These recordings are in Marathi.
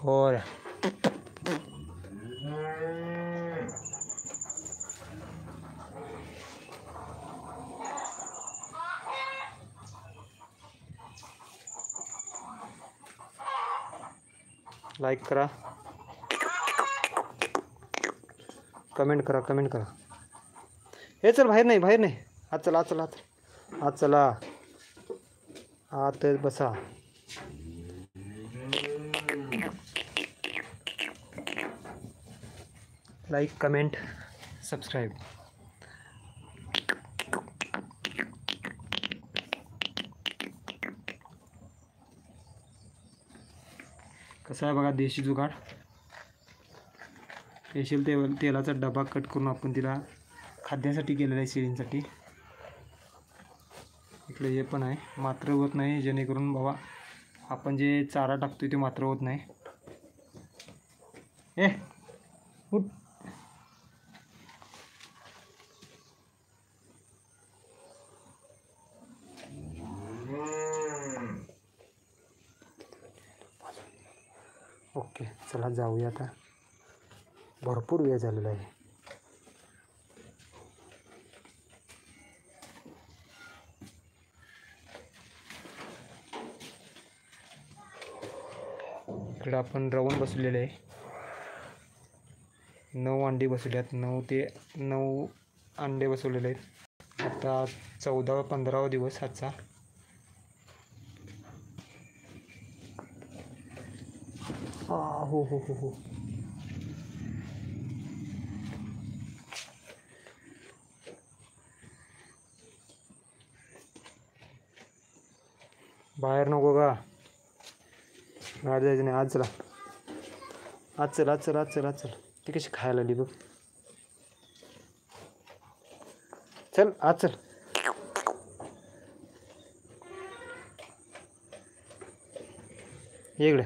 और लाईक करा, कमेंट करा. हे चल बाहेर नाही आत चला आत बसा. Like, comment, subscribe. कसा आहे बघा देशी जुगाड. स्पेशल तेलाचा डबा कट करून आपण तिला खाद्यासाठी केलेला आहे, शेळींसाठी. इकडे हे पण आहे, मात्र होत नाही, जेणेकरून बाबा आपण जे चारा टाकतोय ते मात्र होत नाही. उठ. ओके, चला जाऊया आता. भरपूर वेळ झालेला आहे. इकडे आपण राऊंड बसलेले आहे. 9 अंडी बसवल्यात. 9 अंडे बसवलेले आहेत. आता 14-15वा दिवस आजचा. हो. बाहेर नको का? बाहेर जायचं नाही. आज चल. ती कशी खायला आली बघ. चल आज चल. इकडे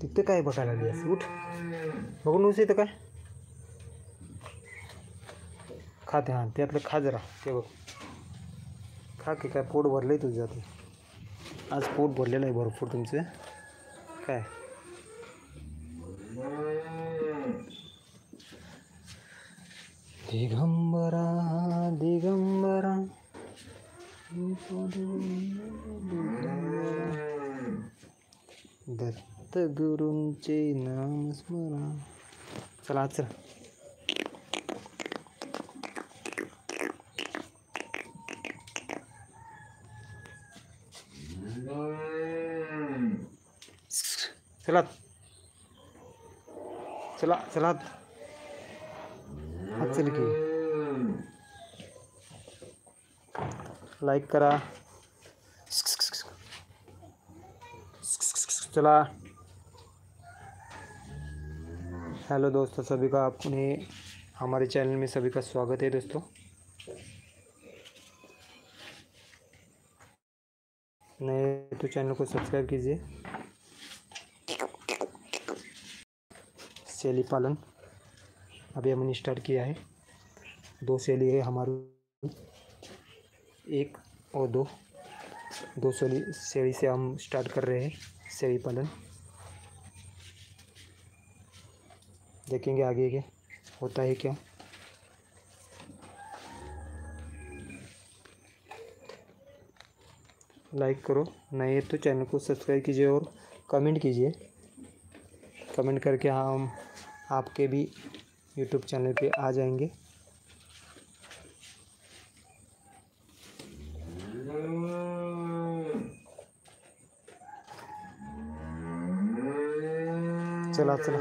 तिथे काय बघायला लागली? उठ बघून नुस इथं काय खाते. हां त्यातलं खा जरा. ते बघ खा की. काय पोट भरलं आहे तुझं? ते आज पोट भरलेलं आहे भरपूर तुमचं. काय दिगंबरा दत्त गुरूंचे नाम स्मरा. चला चल. चला आज चल की. लाईक करा. चला. हेलो दोस्तों, सभी का अपने हमारे चैनल में सभी का स्वागत है दोस्तों. नए तो चैनल को सब्सक्राइब कीजिए. शेली पालन अभी हमने स्टार्ट किया है. 2 शेली है हमारी, 1 और 2 शेली से हम स्टार्ट कर रहे हैं शेली पालन. देखेंगे आगे के होता है क्या. लाइक करो, नए तो चैनल को सब्सक्राइब कीजिए और कमेंट कीजिए. कमेंट करके हम आपके भी यूट्यूब चैनल पे आ जाएंगे. चला चल.